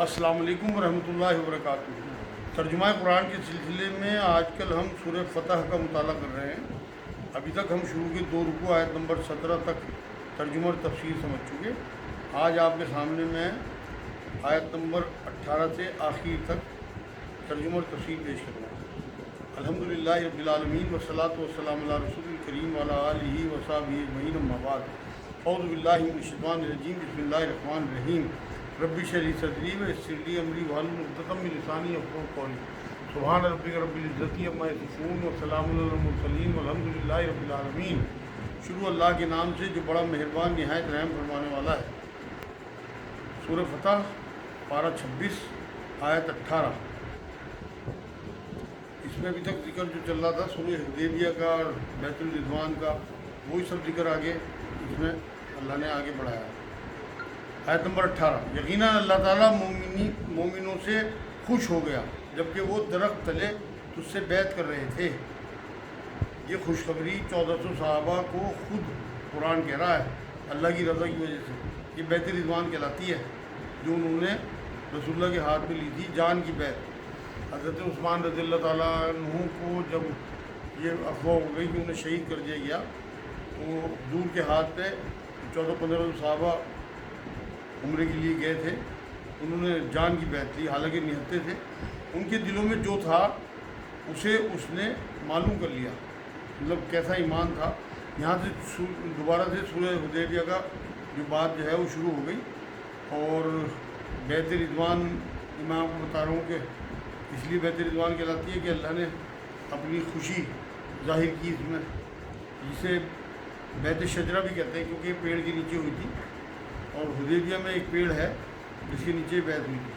السلام علیکم ورحمۃ اللہ وبرکاتہ۔ ترجمہ قرآن کے سلسلے میں آج کل ہم سورہ فتح کا مطالعہ کر رہے ہیں۔ ابھی تک ہم شروع کے 2 رکوع آیت نمبر 17 تک ترجمہ اور تفسیر سمجھ چکے۔ آج آپ کے سامنے میں آیت نمبر 18 سے آخر تک ترجمہ اور تفسیر پیش کروں گا۔ الحمدللہ رب العالمین والصلاۃ والسلام علی رسول الکریم وعلی آلہ وصحبہ اجمعین، اما بعد۔ اعوذ باللہ من الشیطان الرجیم، بسم اللہ الرحمن الرحیم۔ رب اشرح لی صدری ویسر لی امری واحلل عقدۃ من لسانی یفقہوا قولی۔ سبحان ربک رب العزۃ عما یصفون وسلام علی المرسلین والحمدللہ رب العالمین۔ شروع اللہ کے نام سے جو بڑا مہربان نہایت رحم فرمانے والا ہے۔ سورہ فتح پارہ 26 آیت 18۔ اس میں ابھی تک ذکر جو چل رہا تھا صلح حدیبیہ کا اور بیت الرضوان کا، وہی سب ذکر آگے اس میں اللہ نے آگے بڑھایا ہے۔ آیت نمبر 18۔ یقیناً اللہ تعالیٰ مومنوں سے خوش ہو گیا جبکہ وہ درخت تلے تجھ سے بیعت کر رہے تھے۔ یہ خوشخبری 1400 صحابہ کو خود قرآن کہہ رہا ہے اللہ کی رضا کی وجہ سے۔ یہ بیت رضوان کہلاتی ہے جو انہوں نے رسول اللہ کے ہاتھ میں لی تھی، جان کی بیعت۔ حضرت عثمان رضی اللہ تعالیٰ عنہ کو جب یہ افواہ ہو گئی کہ انہیں شہید کر دیا گیا تو حضور کے ہاتھ پہ 1400-1500 صحابہ عمرے کے لیے گئے تھے، انہوں نے جان کی بیعت لی، حالانکہ نہتے تھے۔ ان کے دلوں میں جو تھا اسے اس نے معلوم کر لیا، مطلب کیسا ایمان تھا۔ یہاں سے دوبارہ سے سورہ حدیبیہ کا جو بات جو ہے وہ شروع ہو گئی، اور بیت رضوان میں آپ کو بتا رہا ہوں کہ اس لیے بیت رضوان کہلاتی ہے کہ اللہ نے اپنی خوشی ظاہر کی اس میں، جسے بیت شجرہ بھی کہتے ہیں کیونکہ یہ پیڑ کے نیچے ہوئی تھی، اور حدیبیہ میں ایک پیڑ ہے جس کے نیچے بیعت ہوئی تھی۔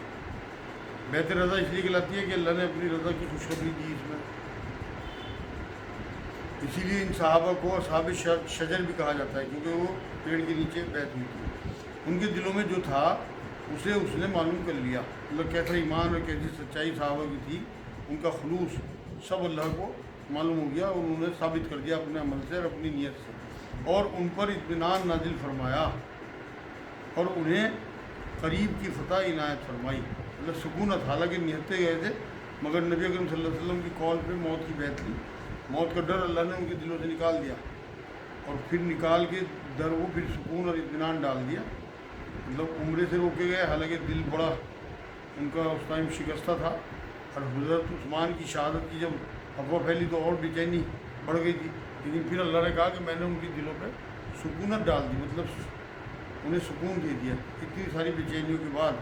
بیت رضا اس لیے کہلاتی ہے کہ اللہ نے اپنی رضا کی خوشخبری دی اس میں، اسی لیے ان صحابہ کو اصحاب شجر بھی کہا جاتا ہے کیونکہ وہ پیڑ کے نیچے بیعت ہوئی تھی۔ ان کے دلوں میں جو تھا اسے اس نے معلوم کر لیا، مطلب کیسا ایمان اور کیسی سچائی صحابہ کی تھی، ان کا خلوص سب اللہ کو معلوم ہو گیا، اور انہوں نے ثابت کر دیا اپنے عمل سے اور اپنی نیت سے، اور ان پر اطمینان نازل فرمایا اور انہیں قریب کی فتح عنایت فرمائی، مطلب سکونت۔ حالانکہ نہتے گئے تھے مگر نبی اکرم صلی اللہ علیہ وسلم کی قول پہ موت کی بیعت لی، موت کا ڈر اللہ نے ان کے دلوں سے نکال دیا، اور پھر نکال کے در وہ پھر سکون اور اطمینان ڈال دیا۔ مطلب عمرے سے روکے گئے، حالانکہ دل بڑا ان کا اس ٹائم شکستہ تھا، اور حضرت عثمان کی شہادت کی جب افواہ پھیلی تو اور بے چینی بڑھ گئی تھی، لیکن پھر اللہ نے کہا کہ میں نے ان کے دلوں پہ سکونت ڈال دی، مطلب انہیں سکون دے دیا اتنی ساری بے چینیوں کے بعد۔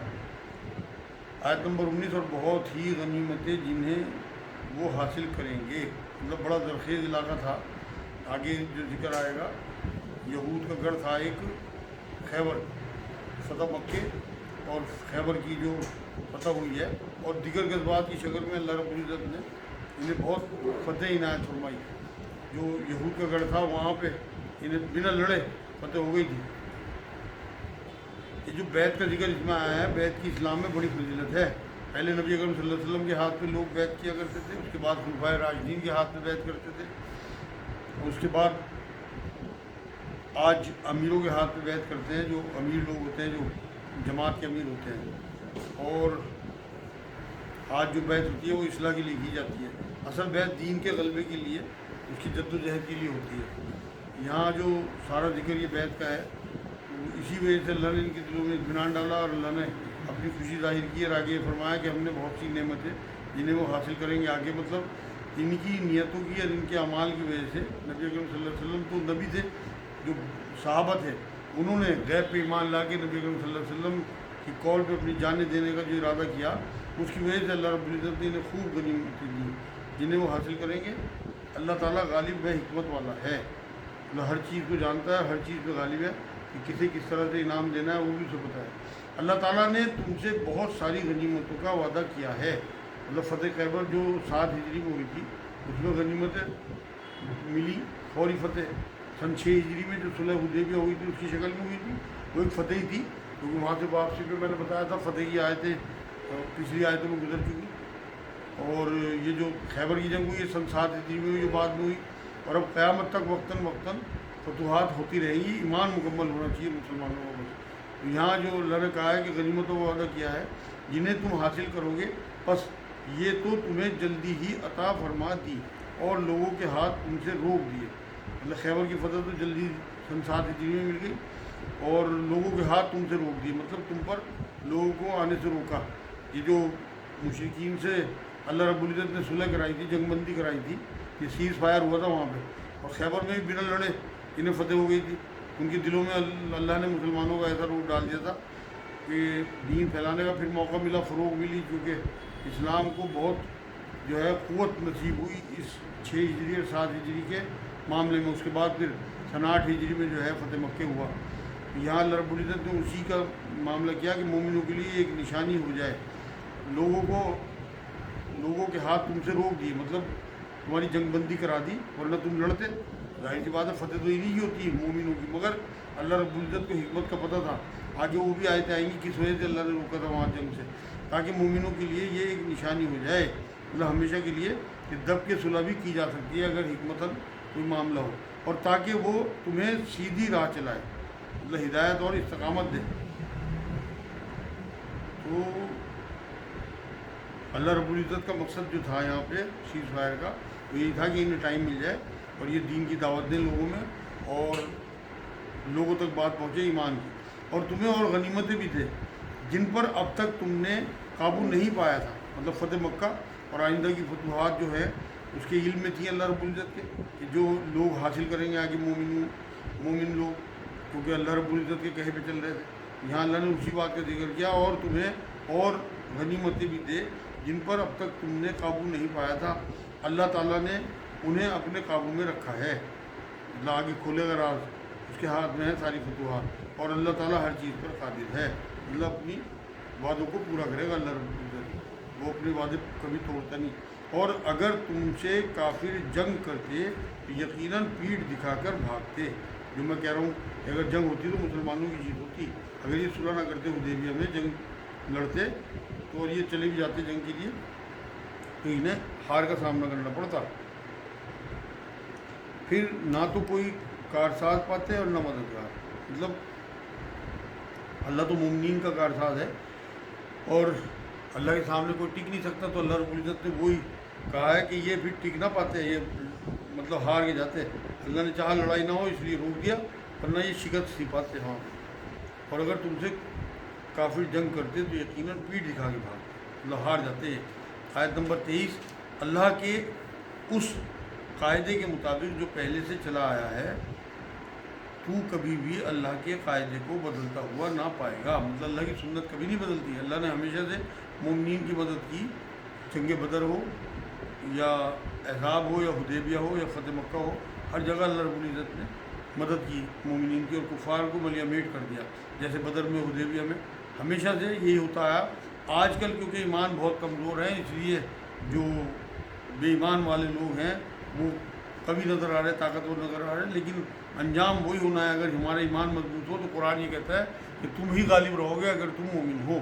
آیت نمبر 19۔ اور بہت ہی غنیمتیں جنہیں وہ حاصل کریں گے، مطلب بڑا زرخیز علاقہ تھا۔ آگے جو ذکر آئے گا، یہود کا گڑھ تھا ایک خیبر، فتح مکے اور خیبر کی جو فتح ہوئی ہے، اور دیگر غزوات کی شکل میں اللہ رب العزت نے انہیں بہت فتح عنایت فرمائی۔ جو یہود کا گڑھ تھا وہاں پہ انہیں بنا لڑے فتح ہو گئی تھی۔ یہ جو بیعت کا ذکر اس میں آیا ہے، بیعت کی اسلام میں بڑی فضیلت ہے۔ پہلے نبی اکرم صلی اللہ علیہ وسلم کے ہاتھ پہ لوگ بیعت کیا کرتے تھے، اس کے بعد خلفائے راشدین کے ہاتھ میں بیعت کرتے تھے، اور اس کے بعد آج امیروں کے ہاتھ پہ بیعت کرتے ہیں، جو امیر لوگ ہوتے ہیں، جو جماعت کے امیر ہوتے ہیں، اور آج جو بیعت ہوتی ہے وہ اصلاح کے لیے کی جاتی ہے۔ اصل بیعت دین کے غلبے کے لیے، اس کی جد و جہد کے لیے ہوتی ہے۔ یہاں جو سارا ذکر یہ بیعت کا ہے، اسی وجہ سے اللہ نے ان کے دلوں میں اطمینان ڈالا، اور اللہ نے اپنی خوشی ظاہر کی، اور آگے فرمایا کہ ہم نے بہت سی نعمتیں جنہیں وہ حاصل کریں گے آگے، مطلب ان کی نیتوں کی اور ان کے اعمال کی وجہ سے۔ نبی اکرم صلی اللہ علیہ وسلم تو نبی تھے، جو صحابہ تھے انہوں نے غیب پہ ایمان لا کے نبی اکرم صلی اللہ علیہ وسلم کی قول پہ اپنی جانیں دینے کا جو ارادہ کیا، اس کی وجہ سے اللہ رب العزت نے انہیں خوب غنیمتیں دی جنہیں وہ حاصل کریں گے۔ اللہ تعالیٰ غالب ہے، حکمت والا ہے، اللہ ہر چیز کو جانتا ہے، ہر چیز پہ غالب ہے، کہ کسے کس طرح سے انعام دینا ہے وہ بھی اسے پتہ ہے۔ اللہ تعالیٰ نے تم سے بہت ساری غنیمتوں کا وعدہ کیا ہے، مطلب فتح خیبر جو 7 ہجری میں ہوئی تھی اس میں غنیمتیں ملی، فوری فتح۔ سن 6 ہجری میں جو صلح حدیبیہ ہوئی تھی اس کی شکل میں ہوئی تھی، وہ ایک فتح ہی تھی، کیونکہ وہاں سے واپسی پہ میں نے بتایا تھا فتح کی آیتیں پچھلی آیتوں میں گزر چکی، اور یہ جو خیبر کی جنگ ہوئی ہے سن 7 ہجری میں ہوئی، بعد میں ہوئی، اور اب قیامت تک وقتاً فتوحات ہوتی رہیں گی۔ ایمان مکمل ہونا چاہیے مسلمانوں کو بس، تو یہاں جو اللہ نے کہا ہے کہ غنیمتوں کا وعدہ کیا ہے جنہیں تم حاصل کرو گے، بس یہ تو تمہیں جلدی ہی عطا فرما دی اور لوگوں کے ہاتھ تم سے روک دیے۔ مطلب خیبر کی فتح تو جلدی سن 7 ہجری میں مل گئی اور لوگوں کے ہاتھ تم سے روک دیے، مطلب تم پر لوگوں کو آنے سے روکا۔ یہ جو مشرکین سے اللہ رب العزت نے صلح کرائی تھی، جنگ بندی کرائی تھی، یہ سیز فائر ہوا تھا وہاں پہ، اور خیبر میں بھی بنا لڑے انہیں فتح ہو گئی تھی۔ ان کے دلوں میں اللہ نے مسلمانوں کا ایسا روپ ڈال دیا تھا کہ دین پھیلانے کا پھر موقع ملا، فروغ ملی، کیونکہ اسلام کو بہت جو ہے قوت نصیب ہوئی اس 6 ہجری اور 7 ہجری کے معاملے میں۔ اس کے بعد پھر سن 8 ہجری میں جو ہے فتح مکہ ہوا۔ یہاں اللہ رب العزت نے اسی کا معاملہ کیا کہ مومنوں کے لیے ایک نشانی ہو جائے، لوگوں کے ہاتھ تم سے روک دیے، مطلب تمہاری جنگ بندی کرا دی، ورنہ تم لڑتے۔ ظاہر سی بات ہے فتح تو انہیں ہی ہوتی ہے مومنوں کی، مگر اللہ رب العزت کو حکمت کا پتہ تھا، آگے وہ بھی آیتیں آئیں گی کس وجہ سے اللہ نے روکا تھا وہاں جنگ سے، تاکہ مومنوں کے لیے یہ ایک نشانی ہو جائے، مطلب ہمیشہ کے لیے کہ دب کے صلح بھی کی جا سکتی ہے اگر حکمتاً کوئی معاملہ ہو، اور تاکہ وہ تمہیں سیدھی راہ چلائے، مطلب ہدایت اور استقامت دے۔ تو اللہ رب العزت کا مقصد جو تھا یہاں پہ سیز فائر کا، وہ یہی تھا کہ انہیں ٹائم مل جائے اور یہ دین کی دعوت دیں لوگوں میں اور لوگوں تک بات پہنچے ایمان کی، اور تمہیں اور غنیمتیں بھی تھے جن پر اب تک تم نے قابو نہیں پایا تھا، مطلب فتح مکہ اور آئندہ کی فتوحات جو ہے اس کے علم میں تھی اللہ رب العزت کے، کہ جو لوگ حاصل کریں گے آگے مومن لوگ، کیونکہ اللہ رب العزت کے کہے پہ چل رہے تھے۔ یہاں اللہ نے اسی بات کا ذکر کیا، اور تمہیں اور غنیمتیں بھی دے جن پر اب تک تم نے قابو نہیں پایا تھا، اللہ تعالیٰ نے انہیں اپنے قابو میں رکھا ہے، اللہ آگے کھولے گا راز، اس کے ہاتھ میں ہے ساری فتوحات، اور اللہ تعالیٰ ہر چیز پر قادر ہے، اللہ اپنی وعدوں کو پورا کرے گا۔ اللہ رب العزت وہ اپنے وعدے کبھی توڑتا نہیں۔ اور اگر تم سے کافر جنگ کرتے تو یقیناً پیٹھ دکھا کر بھاگتے، جو میں کہہ رہا ہوں کہ اگر جنگ ہوتی تو مسلمانوں کی جیت ہوتی، اگر یہ صلح نہ کرتے حدیبیہ میں جنگ لڑتے تو اور یہ چلے بھی جاتے جنگ کے لیے تو انہیں ہار کا سامنا کرنا پڑتا، پھر نہ تو کوئی کارساز پاتے اور نہ مددگار، مطلب اللہ تو مومنین کا کارساز ہے اور اللہ کے سامنے کوئی ٹک نہیں سکتا، تو اللہ رب العزت نے وہی کہا ہے کہ یہ پھر ٹک نہ پاتے، یہ مطلب ہار کے جاتے، اللہ نے چاہا لڑائی نہ ہو اس لیے روک دیا، ورنہ یہ شکست سی پاتے ہاں۔ اور اگر تم سے کافر جنگ کرتے تو یقیناً پیٹھ دکھا کے بھاگ، مطلب ہار جاتے ہیں۔ آیت نمبر 23، اللہ کے اس قاعدے کے مطابق جو پہلے سے چلا آیا ہے، تو کبھی بھی اللہ کے قاعدے کو بدلتا ہوا نہ پائے گا، مطلب اللہ کی سنت کبھی نہیں بدلتی، اللہ نے ہمیشہ سے مومنین کی مدد کی، جنگ بدر ہو یا احزاب ہو یا حدیبیہ ہو یا فتح مکہ ہو، ہر جگہ اللہ رب العزت نے مدد کی مومنین کی، اور کفار کو ملیہ میٹ کر دیا، جیسے بدر میں حدیبیہ میں، ہمیشہ سے یہی ہوتا آیا۔ آج کل کیونکہ ایمان بہت کمزور ہے، اس لیے جو بے ایمان والے لوگ ہیں وہ کبھی نظر آ رہے، طاقتور نظر آ رہے ہیں، لیکن انجام وہی ہونا ہے۔ اگر ہمارا ایمان مضبوط ہو تو قرآن یہ کہتا ہے کہ تم ہی غالب رہو گے اگر تم مومن ہو۔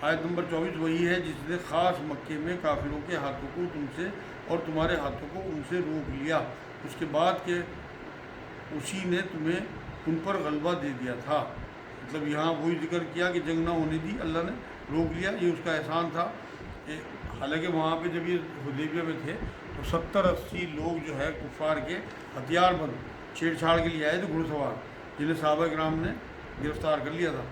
آیت نمبر 24 وہی ہے جس نے خاص مکے میں کافروں کے ہاتھوں کو تم سے اور تمہارے ہاتھوں کو ان سے روک لیا، اس کے بعد کہ اسی نے تمہیں ان پر غلبہ دے دیا تھا، مطلب یہاں وہی ذکر کیا کہ جنگ نہ ہونے دی، اللہ نے روک لیا، یہ اس کا احسان تھا۔ حالانکہ وہاں پہ جب یہ حدیبیہ میں تھے تو 70-80 لوگ جو ہے کفار کے ہتھیار بند چھیڑ چھاڑ کے لیے آئے تھے، گھڑ سوار، جنہیں صحابہ کرام نے گرفتار کر لیا تھا،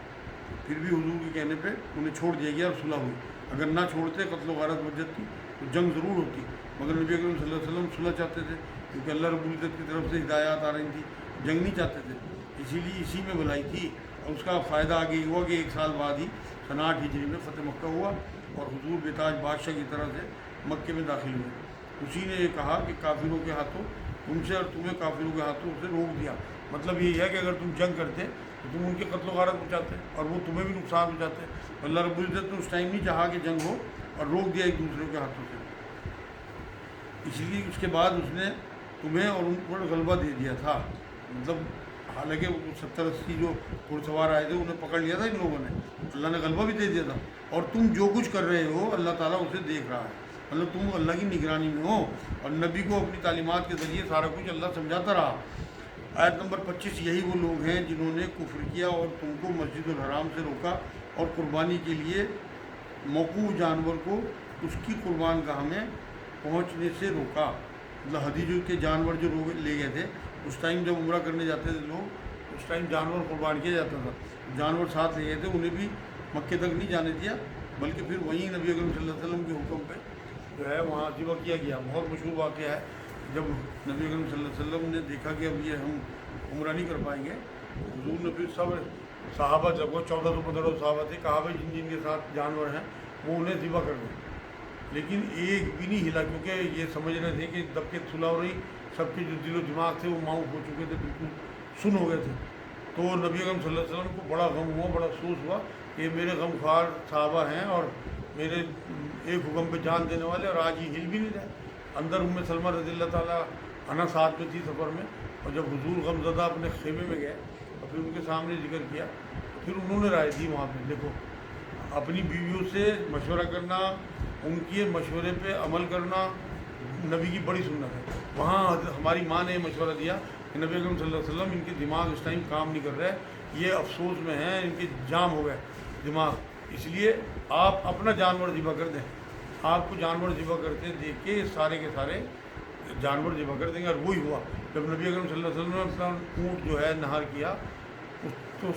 پھر بھی حضور کے کہنے پہ انہیں چھوڑ دیا گیا اور صلح ہوئی۔ اگر نہ چھوڑتے قتل و غارت بچ جاتی تو جنگ ضرور ہوتی، مگر نبی اکرم صلی اللہ علیہ وسلم صلح چاہتے تھے، کیونکہ اللہ رب العزت کی طرف سے ہدایات آ رہی تھی، جنگ نہیں چاہتے تھے، اسی لیے اسی میں بھلائی تھی، اور اس کا فائدہ آگے ہوا کہ 1 سال بعد ہی سن 8 ہجری میں فتح مکہ ہوا اور حضور بے تاج بادشاہ کی طرح سے مکے میں داخل ہوئے۔ اسی نے یہ کہا کہ کافروں کے ہاتھوں تم سے اور تمہیں کافروں کے ہاتھوں سے روک دیا، مطلب یہی ہے کہ اگر تم جنگ کرتے تو تم ان کے قتل و غارت پہنچاتے اور وہ تمہیں بھی نقصان پہنچاتے، اللہ رب العزت نے اس ٹائم نہیں چاہا کہ جنگ ہو اور روک دیا ایک دوسرے کے ہاتھوں سے، اسی لیے اس کے بعد اس نے تمہیں اور ان پر غلبہ دے دیا تھا، مطلب حالانکہ 70-80 جو گھڑ سوار آئے تھے انہیں پکڑ لیا تھا ان لوگوں نے، اللہ نے غلبہ بھی دے دیا تھا، اور تم جو کچھ کر رہے ہو اللہ تعالیٰ اسے دیکھ رہا ہے، مطلب تم اللہ کی نگرانی میں ہو، اور نبی کو اپنی تعلیمات کے ذریعے سارا کچھ اللہ سمجھاتا رہا، आयत नंबर 25, यही वो लोग हैं जिन्होंने कुफ्र किया और तुमको मस्जिदुल हराम से रोका और कुर्बानी के लिए मौकूफ जानवर को उसकी कुर्बान गाह में पहुँचने से रोका। मतलब हदीज के जानवर जो ले गए थे, उस टाइम जब उम्रा करने जाते थे लोग, उस टाइम जानवर कुर्बान किया जाता था। जानवर साथ ले गए थे, उन्हें भी मक्के तक नहीं जाने दिया, बल्कि फिर वहीं नबी अकरम सल्लल्लाहु अलैहि वसल्लम के हुक्म पे जो है वहाँ ज़िबा किया गया। बहुत मशहूर वाक़या है, जब नबी अकरम सल्लल्लाहु अलैहि वसल्लम ने देखा कि अब ये हम उम्रा नहीं कर पाएंगे, हुजूर ने फिर सब सहाबा, जब वो 1400-1500 सहाबा थे, कहा भाई जिन जिनके साथ जानवर हैं वो उन्हें ज़िबा कर दें। लेकिन एक भी नहीं हिला, क्योंकि ये समझ रहे थे कि दबके सुलह हो रही, सबके जो दिलो दिमाग थे वो माऊफ हो चुके थे, बिल्कुल सुन हो गए थे। तो नबी अकरम सल्लल्लाहु अलैहि वसल्लम को बड़ा गम हुआ, बड़ा अफसोस हुआ कि मेरे गमख्वार सहाबा हैं और मेरे एक हुक्म पे जान देने वाले, और आज ये हिल भी नहीं रहे। अंदर उम्मे सलमा रज़ियल्लाहु ताला अन्हा साथ में थी सफ़र में, और जब हुजूर गमज़दा अपने खेमे में गए और फिर उनके सामने जिक्र किया, फिर उन्होंने राय दी वहाँ पे, देखो अपनी बीवियों से मशवरा करना, उनके मशवरे पे अमल करना नबी की बड़ी सुन्नत है। वहाँ हमारी माँ ने मशवरा दिया कि नबी अकरम सल्लल्लाहु अलैहि वसल्लम इनके दिमाग इस टाइम काम नहीं कर रहे, ये अफसोस में हैं, इनके जाम हो गए दिमाग, इसलिए आप अपना जानवर ज़िबा कर दें। आपको जानवर ज़िबा करते देख के सारे के सारे जानवर ज़िबा कर देंगे। और वही हुआ, जब नबी अकरम सल्लल्लाहु अलैहि वसल्लम ने अपना ऊँट जो है नहर किया, तो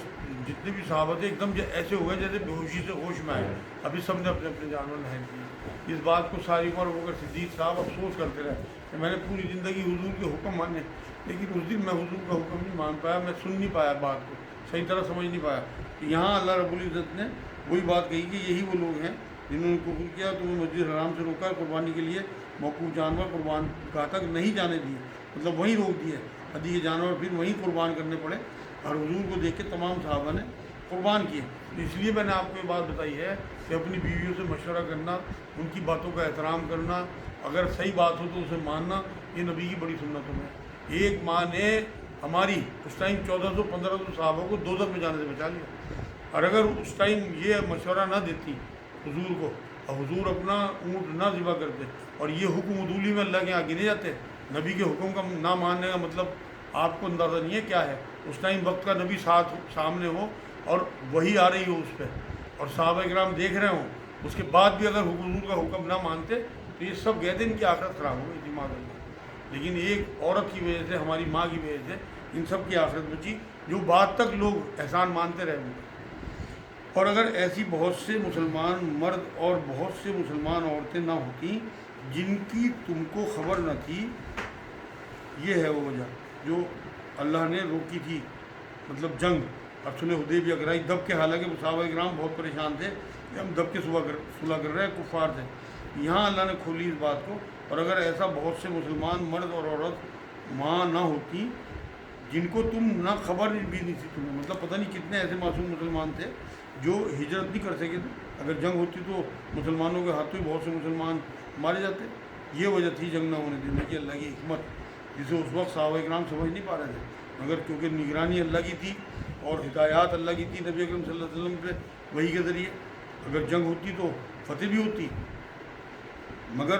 जितने भी सहाबा थे एकदम ऐसे हो गए जैसे बेहोशी से होश में आए। अभी सब ने अपने अपने जानवर नहर किए। इस बात को सारी उमर बकर सिद्दीक़ साहब अफसोस करते रहे कि मैंने पूरी ज़िंदगी हुजूर के हुक्म माने, लेकिन उस दिन मैं हुजूर का हुक्म नहीं मान पाया, मैं सुन नहीं पाया, बात को सही तरह समझ नहीं पाया। यहाँ अल्लाह रब्बुल इज़्ज़त ने वही बात कही कि यही वो लोग हैं जिन्होंने कुफ्र किया, तुम्हें मस्जिद हराम से रोका, कुर्बानी के लिए मौकूफ जानवर कुर्बान गाह तक नहीं जाने दिए, मतलब वहीं रोक दिए हदी के जानवर, फिर वहीं कुर्बान करने पड़े। और हुजूर को देख के तमाम सहाबा ने कुर्बान किए। तो इसलिए मैंने आपको ये बात बताई है कि अपनी बीवियों से मशवरा करना, उनकी बातों का एहतराम करना, अगर सही बात हो तो उसे मानना, ये नबी की बड़ी सुन्नतों में। एक माँ ने हमारी उस टाइम 1400-1500 सहाबा को दोज़ख में जाने से बचा लिया, और अगर उस टाइम ये मशवरा ना देती हुजूर को, और हुजूर अपना ऊँट ना ज़िबा करते, और ये हुक्म उदूली में अल्लाह के यहाँ गिने जाते, नबी के हुक्म का ना मानने का मतलब आपको अंदाज़ा नहीं है क्या है। उस टाइम वक्त का नबी सामने हो और वही आ रही हो उस पर, और सहाबा किराम देख रहे हों, उसके बाद भी अगर हुजूर का हुक्म ना मानते तो ये सब कहते इनकी आखिरत ख़राब हो गई दिमाग में। लेकिन एक औरत की वजह से, हमारी माँ की वजह से इन सब की आखिरत बची, जो बाद तक लोग एहसान मानते रहे उनका। और अगर ऐसी बहुत से मुसलमान मर्द और बहुत से मुसलमान औरतें ना होती जिनकी तुमको खबर न थी, ये है वो वजह जो अल्लाह ने रोकी थी, मतलब जंग और सुलह हुदैबिया कराई दब के। हालांकि सहाबा किराम बहुत परेशान थे कि हम दब के सुलह कर रहे हैं, कुफ़ार थे। यहाँ अल्लाह ने खोली इस बात को। और अगर ऐसा बहुत से मुसलमान मर्द और औरत माँ ना होती जिनको तुम ना खबर भी नहीं थी तुम्हें, मतलब पता नहीं कितने ऐसे मासूम मुसलमान थे जो हिजरत नहीं कर सके थे। अगर जंग होती तो मुसलमानों के हाथों ही बहुत से मुसलमान मारे जाते। ये वजह थी जंग ना होने देने की, अल्लाह की हिकमत, जिसे उस वक्त सहाबा किराम समझ नहीं पा रहे थे। मगर क्योंकि निगरानी अल्लाह की थी और हिदायत अल्लाह की थी नबी अकरम सल्लल्लाहु अलैहि वसल्लम पे वही के ज़रिए, अगर जंग होती तो फतेह भी होती, मगर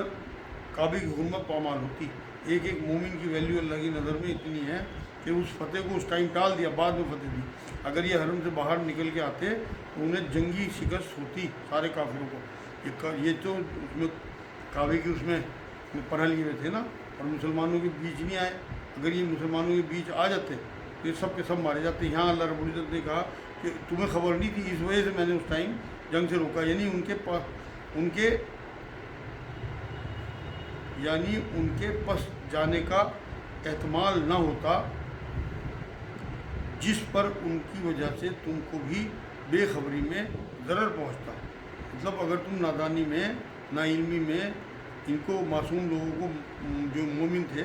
काबे की हुर्मत पामाल होती। एक एक मोमिन की वैल्यू अल्लाह की नज़र में इतनी है कि उस फतेह को उस टाइम टाल दिया, बाद में फतेह दी। अगर ये हरम से बाहर निकल के आते तो उन्हें जंगी शिकस्त होती सारे काफिरों को। ये तो उसमें काबे की उसमें पनाह लिए हुए थे ना, और मुसलमानों के बीच नहीं आए। अगर ये मुसलमानों के बीच आ जाते तो ये सब के सब मारे जाते। यहाँ अल्लाह रब्बुल इज़्ज़त ने कहा कि तुम्हें खबर नहीं थी, इस वजह से मैंने उस टाइम जंग से रोका, यानी उनके पस जाने का एहतमाल ना होता, जिस पर उनकी वजह से तुमको भी बेखबरी में ज़रर पहुँचता। मतलब अगर तुम नादानी में, नाइल्मी में इनको मासूम लोगों को जो मोमिन थे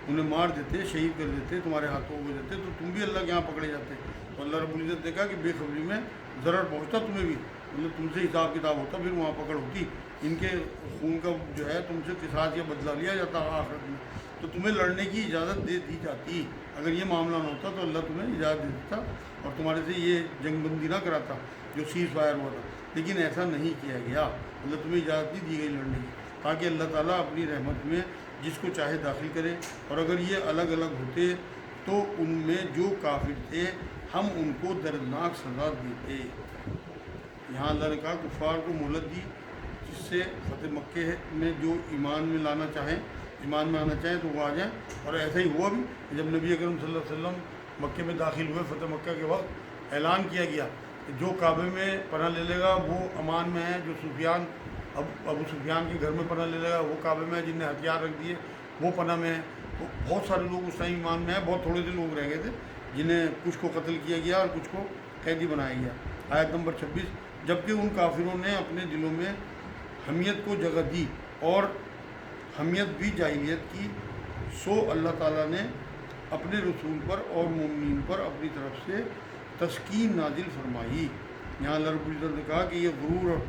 उन्हें मार देते, शहीद कर देते, तुम्हारे हाथों हो जाते, तो तुम भी अल्लाह के यहाँ पकड़े जाते। तो अल्लाह रब्बुल इज़्ज़त ने कहा कि बेखबरी में ज़रर पहुँचता तुम्हें भी, मतलब तुमसे हिसाब किताब होता, फिर वहाँ पकड़ होती, इनके खून का जो है तुमसे किसास या बदला लिया जाता आखिरत में, तो तुम्हें लड़ने की इजाज़त दे दी जाती। अगर ये मामला ना होता तो अल्लाह तुम्हें इजाज़त दे देता और तुम्हारे से ये जंगबंदी ना कराता जो सीज़ फायर हुआ था। लेकिन ऐसा नहीं किया गया, मतलब तुम्हें इजाज़त नहीं दी गई लड़ने की, ताकि अल्लाह ताला अपनी रहमत में जिसको चाहे दाखिल करे। और अगर ये अलग अलग होते تو ان میں جو کافر تھے ہم ان کو دردناک سزا دیتے۔ یہاں اللہ نے کہا کفار کو مہلت دی، جس سے فتح مکے میں جو ایمان میں لانا چاہیں، ایمان میں آنا چاہیں تو وہ آ جائیں۔ اور ایسا ہی ہوا بھی، جب نبی اکرم صلی اللہ علیہ وسلم مکے میں داخل ہوئے فتح مکہ کے وقت اعلان کیا گیا کہ جو کعبے میں پناہ لے لے گا وہ امان میں ہے، جو ابو سفیان کے گھر میں پناہ لے لے گا وہ کعبے میں ہے، جن نے ہتھیار رکھ دیے وہ پناہ میں ہے۔ تو بہت سارے لوگ اس ٹائم ایمان میں ہیں، بہت تھوڑے سے لوگ رہ گئے تھے جنہیں کچھ کو قتل کیا گیا اور کچھ کو قیدی بنایا گیا۔ آیت نمبر 26، جبکہ ان کافروں نے اپنے دلوں میں حمیت کو جگہ دی اور حمیت بھی جاہلیت کی، سو اللہ تعالیٰ نے اپنے رسول پر اور مومنین پر اپنی طرف سے تسکین نازل فرمائی۔ یہاں اللہ رب العزت نے کہا کہ یہ غرور اور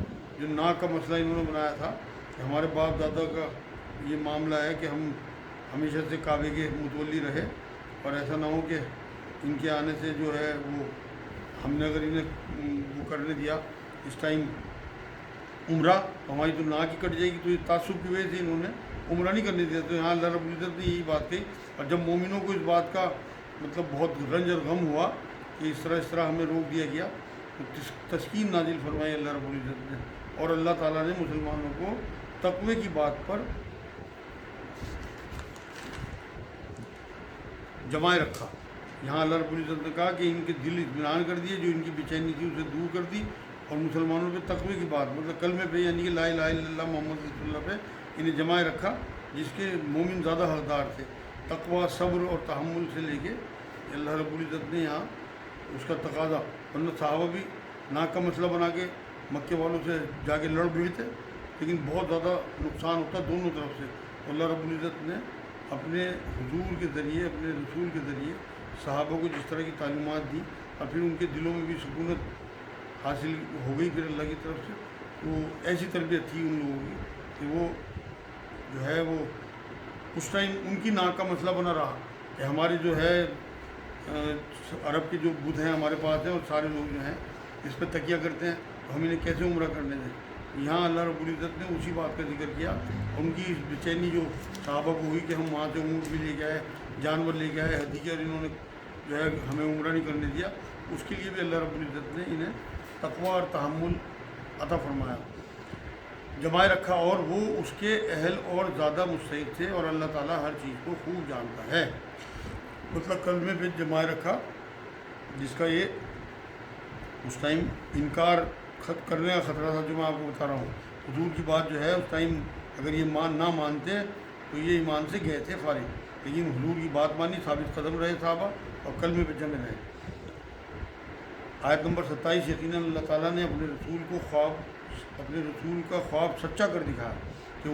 جو ناک کا مسئلہ انہوں نے بنایا تھا کہ ہمارے باپ دادا کا یہ معاملہ ہے کہ ہم ہمیشہ سے کعبے کے متولی رہے، اور ایسا نہ ہو کہ ان کے آنے سے جو ہے وہ ہم نے اگر انہیں وہ کرنے دیا اس ٹائم عمرہ تو ہماری تو ناک ہی کٹ جائے گی، تو یہ تعصب کی وجہ سے انہوں نے عمرہ نہیں کرنے دیا۔ تو یہاں اللہ رب العزت نے یہی بات کہی، اور جب مومنوں کو اس بات کا مطلب بہت رنج اور غم ہوا کہ اس طرح ہمیں روک دیا گیا، تو تسکین نازل فرمائی اللہ رب العزت نے، اور اللہ تعالیٰ نے مسلمانوں کو تقوی کی بات پر جمائے رکھا۔ یہاں اللہ رب العزت نے کہا کہ ان کے دل اطمینان کر دیے، جو ان کی بے چینی تھی اسے دور کر دی، اور مسلمانوں پہ تقوی کی بات مطلب کلمے پہ یعنی کہ لا الہ الا اللہ محمد رسول اللہ پہ انہیں جمائے رکھا، جس کے مومن زیادہ حقدار تھے۔ تقوی، صبر اور تحمل سے لے کے اللہ رب العزت نے یہاں اس کا تقاضا، ورنہ صحابہ بھی ناک کا مسئلہ بنا کے مکے والوں سے جا کے لڑ بھی تھے، لیکن بہت زیادہ نقصان ہوتا دونوں طرف سے۔ اللہ رب العزت نے اپنے حضور کے ذریعے، اپنے رسول کے ذریعے صحابہ کو جس طرح کی تعلیمات دی، اور پھر ان کے دلوں میں بھی سکونت حاصل ہو گئی پھر اللہ کی طرف سے، تو ایسی تربیت تھی ان لوگوں کی کہ وہ جو ہے وہ اس ٹائم ان کی ناک کا مسئلہ بنا رہا کہ ہمارے جو ہے عرب کے جو بت ہیں ہمارے پاس ہیں، اور سارے لوگ جو ہیں اس پہ تکیہ کرتے ہیں، تو ہم انہیں کیسے عمرہ کرنے دیں۔ یہاں اللہ رب العزت نے اسی بات کا ذکر کیا، ان کی بے چینی جو صحابہ کو ہوئی کہ ہم وہاں سے اونٹ بھی لے کے آئے، جانور لے کے آئے، ہدیے، اور انہوں نے جو ہے ہمیں عمرہ نہیں کرنے دیا، اس کے لیے بھی اللہ رب العزت نے انہیں تقوی اور تحمل عطا فرمایا، جمائے رکھا، اور وہ اس کے اہل اور زیادہ مستحق تھے، اور اللہ تعالیٰ ہر چیز کو خوب جانتا ہے۔ مطلب کلمے پہ جمائے رکھا، جس کا یہ اس ٹائم انکار کرنے کا خطرہ تھا، جو میں آپ کو بتا رہا ہوں۔ حضور کی بات جو ہے اس ٹائم اگر یہ نہ مانتے تو یہ ایمان سے گئے تھے فارغ، لیکن حضور کی بات مانی، ثابت قدم رہے صحابہ، اور کلمے پہ جمے رہے۔ آیت نمبر 27، یقیناً اللہ تعالیٰ نے اپنے رسول کا خواب سچا کر دکھایا کہ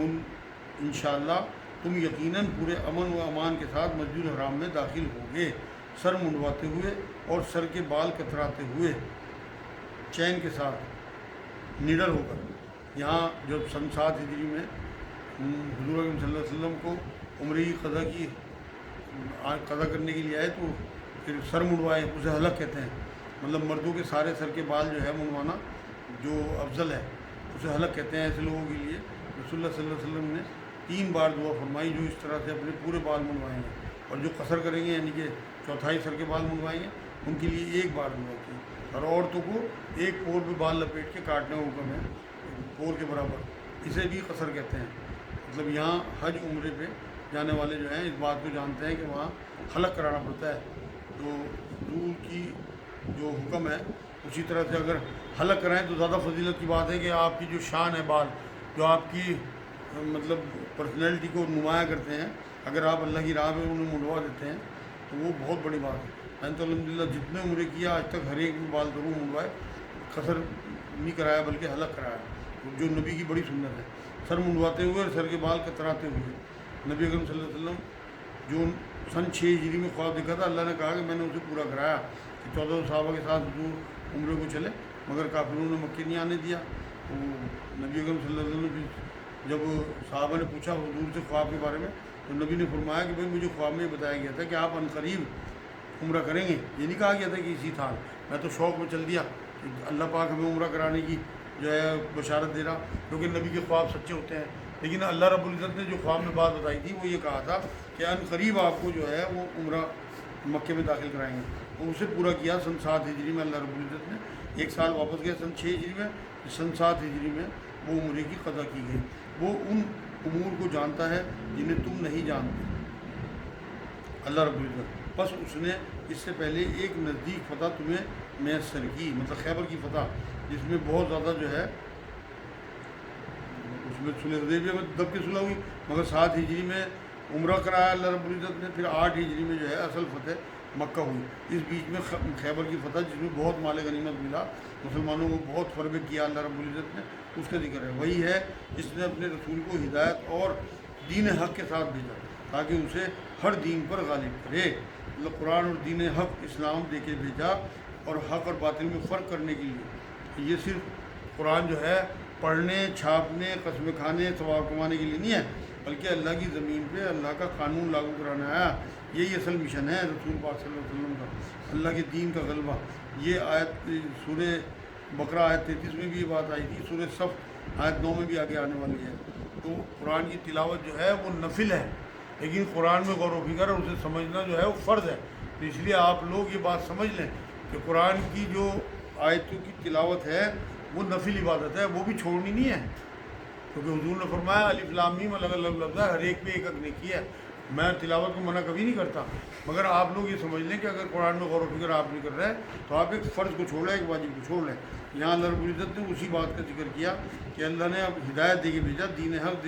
انشاءاللہ تم یقیناً پورے امن و امان کے ساتھ مسجد الحرام میں داخل ہوگے، سر منڈواتے ہوئے اور سر کے بال کتراتے ہوئے، چین کے ساتھ، نڈر ہو کر۔ یہاں جب سن 7 ہجری میں حضور اکرم صلی اللہ علیہ وسلم کو عمرے کی قضا کرنے کے لیے آئے تو پھر سر منڈوائے، اسے حلق کہتے ہیں، مطلب مردوں کے سارے سر کے بال جو ہے منڈوانا جو افضل ہے اسے حلق کہتے ہیں۔ ایسے لوگوں کے لیے رسول اللہ صلی اللہ علیہ وسلم نے 3 بار دعا فرمائی، جو اس طرح سے اپنے پورے بال منڈوائیں گے، اور جو قصر کریں گے یعنی کہ چوتھائی سر کے بال منڈوائیں گے ان کے لیے 1 بار دعا کی، اور عورتوں کو 1 پور پہ بال لپیٹ کے کاٹنے کا حکم ہے، پور کے برابر، اسے بھی قصر کہتے ہیں۔ مطلب یہاں حج عمرے پہ جانے والے جو ہیں اس بات کو جانتے ہیں کہ وہاں حلق کرانا پڑتا ہے، تو حضور کی جو حکم ہے اسی طرح سے اگر حلق کرائیں تو زیادہ فضیلت کی بات ہے کہ آپ کی جو شان ہے، بال جو آپ کی مطلب پرسنالٹی کو نمایاں کرتے ہیں، اگر آپ اللہ کی راہ میں انہیں منڈوا دیتے ہیں تو وہ بہت بڑی بات ہے۔ میں نے تو الحمدللہ جتنے عمرے کیا آج تک ہر ایک میں بال ضرور منڈوائے، قصر نہیں کرایا بلکہ حلق کرایا، جو نبی کی بڑی سنت ہے، سر منڈواتے ہوئے اور سر کے بال کتراتے ہوئے۔ نبی اکرم صلی اللہ علیہ وسلم جو سن 6 ہجری میں خواب دیکھا تھا، اللہ نے کہا کہ میں نے اسے پورا کرایا کہ 14 صحابہ کے ساتھ حضور عمرے کو چلے، مگر کافروں نے مکے نہیں آنے دیا۔ تو نبی اکرم صلی اللہ علیہ وسلم جب صحابہ نے پوچھا حضور سے خواب کے بارے میں، تو نبی نے فرمایا کہ بھائی مجھے خواب میں بتایا گیا تھا کہ آپ عنقریب عمرہ کریں گے، یہ نہیں کہا گیا تھا کہ اسی سال، میں تو شوق میں چل دیا کہ اللہ پاک ہمیں عمرہ کرانے کی جو ہے بشارت دے رہا، کیونکہ نبی کے خواب سچے ہوتے ہیں۔ لیکن اللہ رب العزت نے جو خواب میں بات بتائی تھی وہ یہ کہا تھا کہ عنقریب آپ کو جو ہے وہ عمرہ मक्के में दाखिल कराएंगे। और उसे पूरा किया सन 7 हिजरी में अल्लाह रब्बुल इज़्ज़त ने, 1 साल वापस गए सन 6 हिजरी में, सन 7 हिजरी में वो उम्र की क़ज़ा की गई। वो उन उमूर को जानता है जिन्हें तुम नहीं जानते अल्लाह रब्बुल इज़्ज़त। बस उसने इससे पहले एक नज़दीक फ़तह तुम्हें मैसर की, मतलब खैबर की फ़तह, जिसमें बहुत ज़्यादा जो है उसमें सुलह हुदैबिया में दब की सुलह हुई, मगर 7 हिजरी में उम्रा कराया अल्लाह रब्बुल इज़्ज़त ने, फिर 8 हिजरी में जो है असल फ़तह मक्का हुई। इस बीच में खैबर की फ़तह जिसमें बहुत माल गनीमत मिला, मुसलमानों को बहुत फ़र्ब किया अल्लाह रब्बुल इज़्ज़त ने, उसका जिक्र है। वही है जिसने अपने रसूल को हिदायत और दीन हक़ के साथ भेजा ताकि उसे हर दीन पर गालिब करे। मतलब कुरान और दीन हक़ इस्लाम दे के भेजा और हक़ और बातिल में फ़र्क करने के लिए। ये सिर्फ कुरान जो है पढ़ने, छापने, कसम खाने, सवाब कमाने के लिए नहीं है, बल्कि अल्लाह की ज़मीन पे अल्लाह का कानून लागू कराना आया। यही असल मिशन है रसूल पाक सल्लल्लाहु अलैहि वसल्लम का, अल्लाह के दीन का गलबा। ये आयत सूरह बकरा आयत 33 में भी ये बात आई थी, सूरह सफ आयत 9 में भी आगे आने वाली है। तो कुरान की तिलावत जो है वो नफिल है, लेकिन कुरान में गौर व फिक्र और उसे समझना जो है वो फ़र्ज़ है। तो इसलिए आप लोग ये बात समझ लें कि कुरान की जो आयतों की तिलावत है वो नफिल इबादत है, वो भी छोड़नी नहीं है, क्योंकि हुजूर ने फरमाया अलिफ लाम मीम अलग अलग लफ्ज़ है, हर एक पे एक नेकी है। मैं तिलावत को मना कभी नहीं करता, मगर आप लोग ये समझ लें कि अगर कुरान में गौर व फिक्र आप नहीं कर रहे तो आप एक फ़र्ज़ को छोड़ लें, एक वाजिब को छोड़ लें। यहाँ अल्लाह रब्बुल इज़्ज़त ने उसी बात का जिक्र किया कि अल्लाह ने अब हिदायत दे के भेजा दीन हक़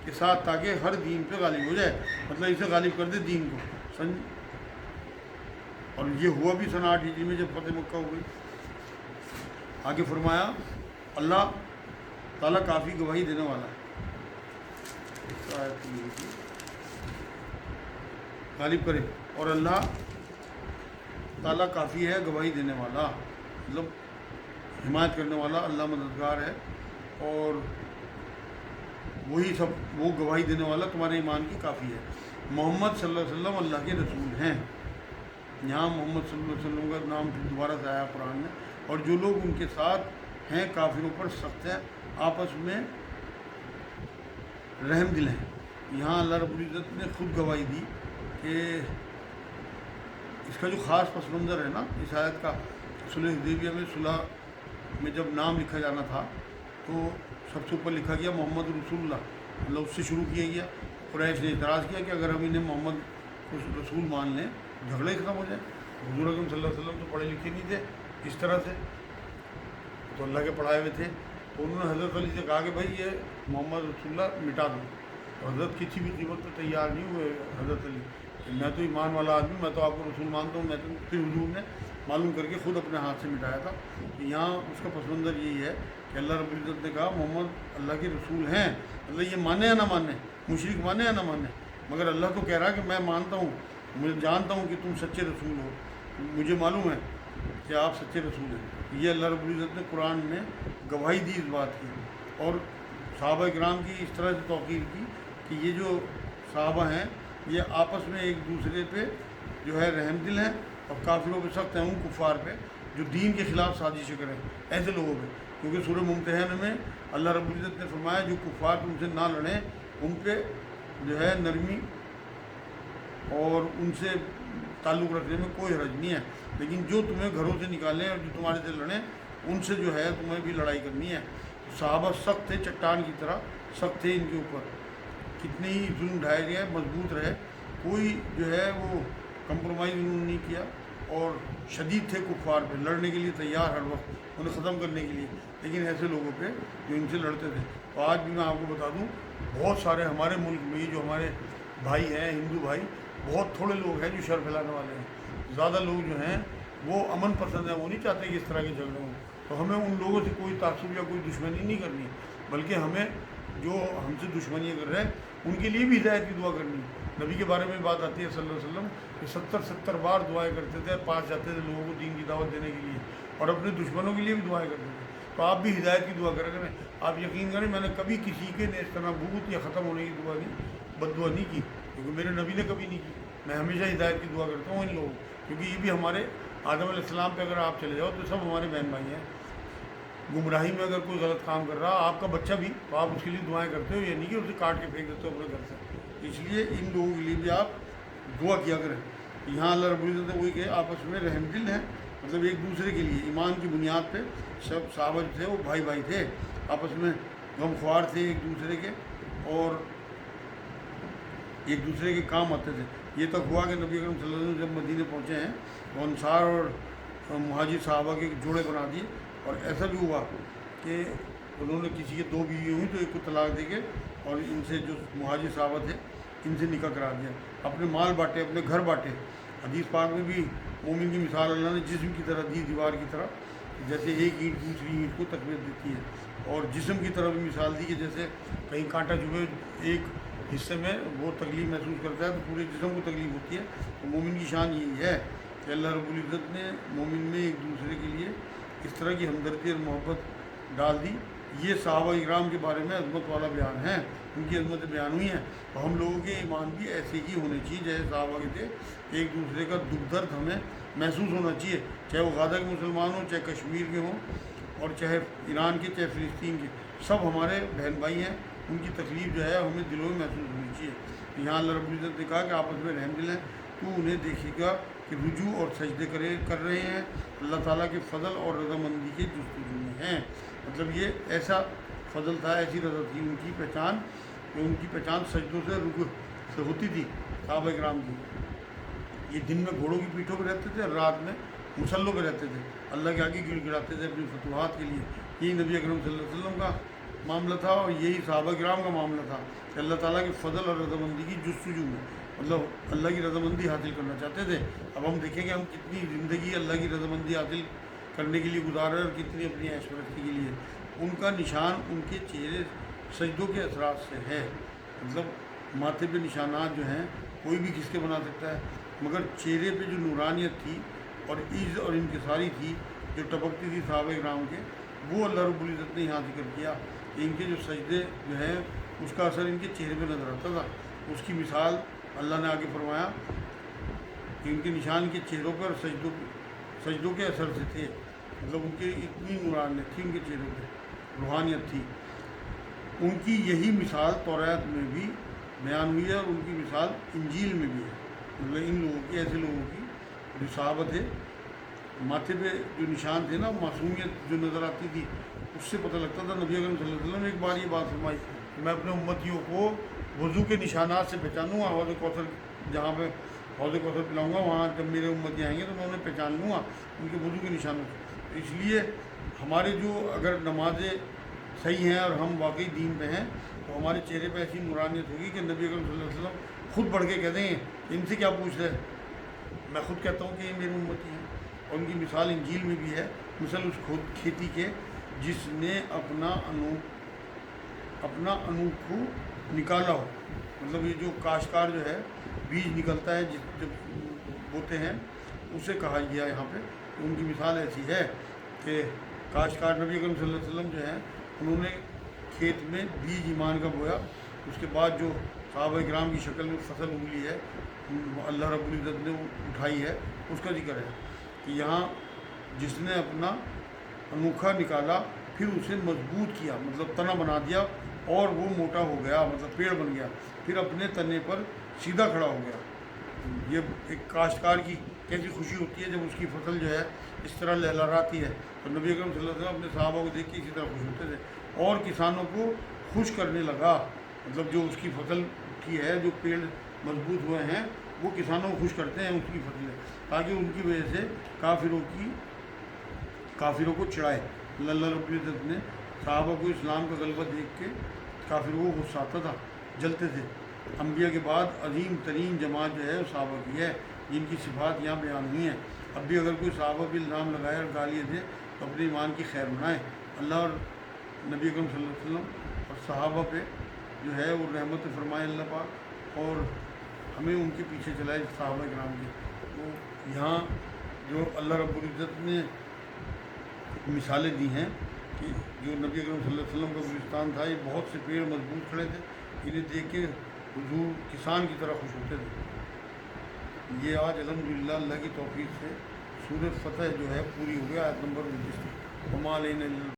के साथ, ताकि हर दीन पे गालिब हो जाए, मतलब इसे गालिब कर दे दीन को। और ये हुआ भी सन 8 हिजरी में जब फ़तह मक्का हो गई। आगे फरमाया अल्लाह ताला काफ़ी गवाही देने वाला है, गालिब करे, और अल्लाह ताला काफ़ी है गवाही देने वाला, मतलब हिमायत करने वाला, अल्लाह मददगार है और वही सब वो गवाही देने वाला तुम्हारे ईमान की काफ़ी है। मोहम्मद सल्लल्लाहु अलैहि वसल्लम अल्लाह के रसूल हैं। यहाँ मोहम्मद सल्लल्लाहु अलैहि वसल्लम का नाम दोबारा से आया कुरान में। और जो लोग उनके साथ हैं काफिरों पर सख्त है, आपस में रहम दिल हैं। यहाँ अल्लाह रब्बुल इज़्ज़त ने खुद गवाही दी कि इसका जो ख़ास पस मंज़र है ना इस आयत का, सुलह हुदैबिया में सुलह में जब नाम लिखा जाना था तो सबसे ऊपर लिखा गया मोहम्मद रसूलुल्लाह, मतलब उससे शुरू किया गया। कुरैश ने इतराज़ किया कि अगर हम इन्हें मोहम्मद रसूल मान लें झगड़े ख़त्म हो जाए। हुज़ूर अकरम सल्लल्लाहु अलैहि वसल्लम तो पढ़े लिखे नहीं थे इस तरह से, तो अल्लाह के पढ़ाए हुए थे, तो उन्होंने हज़रत अली से कहा कि भाई ये मोहम्मद रसूलुल्लाह मिटा दो। तो हज़रत किसी भी कीमत पर तैयार नहीं हुए हज़रत अली, मैं तो ईमान वाला आदमी, मैं तो आपको रसूल मानता हूँ, मैं तो। फिर हुज़ूर ने मालूम करके ख़ुद अपने हाथ से मिटाया था। तो यहाँ उसका पस मंज़र यही है कि अल्लाह रब्बुल इज़्ज़त ने कहा मोहम्मद अल्लाह के रसूल हैं, मतलब ये माने या ना माने, मुशरिक माने या ना माने, मगर अल्लाह तो कह रहा है कि मैं मानता हूँ, मुझे जानता हूँ कि तुम सच्चे रसूल हो, मुझे मालूम है कि आप सच्चे रसूल हैं। ये अल्लाह रब्बुल इज़्ज़त ने कुरान में गवाही दी इस बात की, और सहाबा किराम की इस तरह से तौक़ीर की कि ये जो सहाबा हैं ये आपस में एक दूसरे पे जो है रहम दिल हैं और काफिरों पे सख्त हैं, उन कुफ़ार पे जो दीन के ख़िलाफ़ साजिशें करें, ऐसे लोगों पे। क्योंकि सूरह मुम्तहन में अल्लाह रब्बुल इज़्ज़त ने फरमाया जो कुफ़ार तुमसे ना लड़ें उन पे जो है नरमी और उनसे ताल्लुक़ रखने में कोई हरज नहीं है, लेकिन जो तुम्हें घरों से निकालें और जो तुम्हारे से लड़ें उनसे जो है तुम्हें भी लड़ाई करनी है। सहाबा सख्त थे, चट्टान की तरह सख्त थे, इनके ऊपर कितने ही जुल्म ढाए गए मजबूत रहे, कोई जो है वो कंप्रोमाइज़ उन्होंने नहीं किया और शदीद थे कुफ़ार पे, लड़ने के लिए तैयार हर वक्त उन्हें ख़त्म करने के लिए, लेकिन ऐसे लोगों पे जो इनसे लड़ते थे। तो आज भी मैं आपको बता दूं बहुत सारे हमारे मुल्क में जो हमारे भाई हैं हिंदू भाई, बहुत थोड़े लोग हैं जो शर फैलाने वाले हैं, ज़्यादा लोग जो हैं वो अमन पसंद है, वो नहीं चाहते कि इस तरह के झगड़े हों। तो हमें उन लोगों से कोई तासुब या कोई दुश्मनी नहीं करनी, बल्कि हमें जो हमसे दुश्मनियाँ कर रहे हैं उनके लिए भी हिदायत की दुआ करनी है। नबी के बारे में बात आती है सल्लल्लाहु अलैहि वसल्लम कि 70 बार दुआएं करते थे, पास जाते थे लोगों को दीन की दावत देने के लिए, और अपने दुश्मनों के लिए भी दुआएं करते थे। तो आप भी हिदायत की दुआ करें। आप यकीन करें मैंने कभी किसी के नेस्तनाबूत या ख़त्म होने की दुआ नहीं, बद्दुआ नहीं की, क्योंकि मेरे नबी ने कभी नहीं की। मैं हमेशा हिदायत की दुआ करता हूँ इन लोगों, क्योंकि ये भी हमारे आदम अलैहिस्सलाम पे अगर आप चले जाओ तो सब हमारे बहन भाई हैं। गुमराही में अगर कोई गलत काम कर रहा आपका बच्चा भी, तो आप उसके लिए दुआएं करते हो, ये नहीं कि उसे काट के फेंक देते हो अपने घर से। इसलिए इन लोगों के लिए भी आप दुआ किया करें। यहाँ अल्लाह रब्बुल इज़्ज़त ने वही कहे आपस में रहम दिल हैं, मतलब एक दूसरे के लिए ईमान की बुनियाद पे सब सहाबा जो थे वो भाई भाई थे, आपस में गमख्वार थे एक दूसरे के और एक दूसरे के काम आते थे। ये तक हुआ कि नबी अकरम सल्लल्लाहु अलैहि वसल्लम जब मदीने पहुँचे हैं तो अंसार और मुहाजिर सहाबा के जोड़े बना दिए, और ऐसा भी हुआ कि उन्होंने किसी के 2 बीवी हुई तो एक को तलाक दे के और इनसे जो मुहाजिर सहाबा थे इनसे निकाह करा दिया, अपने माल बांटे, अपने घर बांटे। हदीस पाक में भी मोमिन की मिसाल अल्लाह ने जिस्म की तरह दी, दीवार की तरह, जैसे एक ईंट दूसरी ईंट को तकवीत देती है, और जिस्म की तरह भी मिसाल दी कि जैसे कहीं कांटा चुभे एक हिस्से में वो तकलीफ महसूस करता है तो पूरे जिस्म को तकलीफ होती है। तो मोमिन की शान यही है कि अल्लाह रब्बुल इज़्ज़त ने मोमिन में एक दूसरे के लिए इस तरह की हमदर्दी और मोहब्बत डाल दी। ये सहाबा इकराम के बारे में अज़मत वाला बयान है, उनकी अज़मतें बयान हुई हैं। तो हम लोगों के ईमान भी ऐसे ही होने चाहिए जैसे सहाबा के थे, एक दूसरे का दुख दर्द हमें महसूस होना चाहिए, चाहे वो गाज़ा के मुसलमान हों, चाहे कश्मीर के हों, और चाहे ईरान के, चाहे फ़िलिस्तीन के, सब हमारे बहन भाई हैं। उनकी तकलीफ़ जो है हमें दिलों में महसूस होनी चाहिए। यहाँ अल्लाह रब्बुल इज़्ज़त ने कहा कि आपस में रहम दिल हैं, तो उन्हें देखेगा कि रुजू और सजदे कर रहे हैं, अल्लाह ताला के फ़ज़ल और रज़ामंदी के जुस्तजू में हैं। मतलब ये ऐसा फ़ज़ल था, ऐसी रज़ा थी उनकी पहचान कि उनकी पहचान सजदों से रुकू से होती थी सहाबा इकराम की। ये दिन में घोड़ों की पीठों पर रहते थे और रात में मुसल्लों पर रहते थे, अल्लाह के आगे गिड़गिड़ाते थे अपनी फतवाहत के लिए। यही नबी अकरम सल्लल्लाहु अलैहि वसल्लम का मामला था और यही सहाबा किराम का मामला था कि अल्लाह ताला के फ़ज़ल और रज़ामंदी की जुस्तजू में, मतलब अल्लाह की रज़ामंदी हासिल करना चाहते थे। अब हम देखेंगे हम कितनी ज़िंदगी अल्लाह की रज़ामंदी हासिल करने के लिए गुजार रहे और कितनी अपनी ऐशपरस्ती के लिए। उनका निशान उनके चेहरे सजदों के असरात से है, मतलब माथे पे निशानात जो हैं कोई भी किसके बना सकता है, मगर चेहरे पे जो नूरानियत थी और इज़्ज़ और इनकिसारी थी जो टपकती थी सहाबा इकराम के, वो अल्लाह रब्बुल इज़्ज़त ने यहाँ ज़िक्र किया। इनके जो सजदे जो हैं उसका असर इनके चेहरे पे नज़र आता था। उसकी मिसाल अल्लाह ने आगे फरमाया कि इनके निशान के चेहरों पर सजदों के असर से थे, मतलब उनके इतनी नूरानियत थी, उनके चेहरों पर रूहानियत थी। उनकी यही मिसाल तौरात में भी बयान हुई है और उनकी मिसाल इंजील में भी है। मतलब इन लोगों की, ऐसे लोगों की जो सहाबा थे, माथे पे जो निशान थे ना, मासूमियत जो नज़र आती थी, उससे पता लगता था। नबी अकरम सल्लल्लाहु अलैहि वसल्लम ने एक बार ये बात फरमाई कि मैं अपने उम्मतियों को वज़ू के निशानात से पहचानूँगा, हौज़ कौसर जहाँ पे हौज़ कौसर पिलाऊँगा वहाँ जब मेरे उम्मती आएंगे तो मैं उन्हें पहचान लूँगा उनके वज़ू के निशानों से। तो इसलिए हमारे जो अगर नमाज़ें सही हैं और हम वाकई दीन पे हैं तो हमारे चेहरे पे ऐसी नूरानियत होगी कि नबी अकरम सल्लल्लाहु अलैहि वसल्लम खुद बढ़ के कह देंगे इनसे क्या पूछ रहे, मैं खुद कहता हूँ कि ये मेरी उम्मती हैं। और उनकी मिसाल इंजील में भी है, मिसाल उस खुद खेती के जिसने अपना अनूख को निकाला हो, मतलब ये जो काश्तकार जो है बीज निकलता है जब बोते हैं उसे कहा गया यहाँ पे। तो उनकी मिसाल ऐसी है कि काश्तकार नबी अकरम सल्लल्लाहु अलैहि वसल्लम जो हैं उन्होंने खेत में बीज ईमान का बोया, उसके बाद जो सहाबा इकराम की शक्ल में फसल उगली है अल्लाह रब्बुल इज़्ज़त ने उठाई है, उसका जिक्र है कि यहाँ जिसने अपना अनोखा निकाला फिर उसे मजबूत किया, मतलब तना बना दिया और वो मोटा हो गया, मतलब पेड़ बन गया, फिर अपने तने पर सीधा खड़ा हो गया। ये एक काश्तकार की कैसी खुशी होती है जब उसकी फसल जो है इस तरह लहलहाती है। तो नबी अकरम सल्लल्लाहु अलैहि वसल्लम अपने सहाबा को देख के इसी तरह खुश होते थे और किसानों को खुश करने लगा, मतलब जो उसकी फसल की है, जो पेड़ मजबूत हुए हैं वो किसानों को खुश करते हैं उसकी फसलें, ताकि उनकी वजह से काफिरों को चिढ़ाए। अल्लाह रब्बुल इज़्ज़त ने सहाबा को इस्लाम का गलबा देख के काफिरों को गुस्सा आता था, जलते थे। अम्बिया के बाद अजीम तरीन जमात जो है वो सहाबा की है, जिनकी सिफात यहाँ बयान हुई हैं। अब भी अगर कोई सहाबा पर इल्ज़ाम लगाए और गालियाँ दे तो अपने ईमान की खैर बनाए। अल्लाह और नबी अकरम सल्लल्लाहु अलैहि वसल्लम और सहाबा पे जो है वो रहमत फरमाए अल्लाह पाक, और हमें उनके पीछे चलाए सहाबा किराम के। तो यहाँ जो अल्लाह रब्बुल इज़्ज़त ने मिसालें दी हैं कि जो नबी अकरम सल्लल्लाहु अलैहि वसल्लम का गुलिस्तान था, ये बहुत से पेड़ मजबूत खड़े थे, इन्हें देख के हुजूर किसान की तरह खुश होते थे। ये आज अल्हम्दुलिल्लाह अल्लाह की तौफीक से सूरत फतह जो है पूरी हो गया, आयत नंबर 29।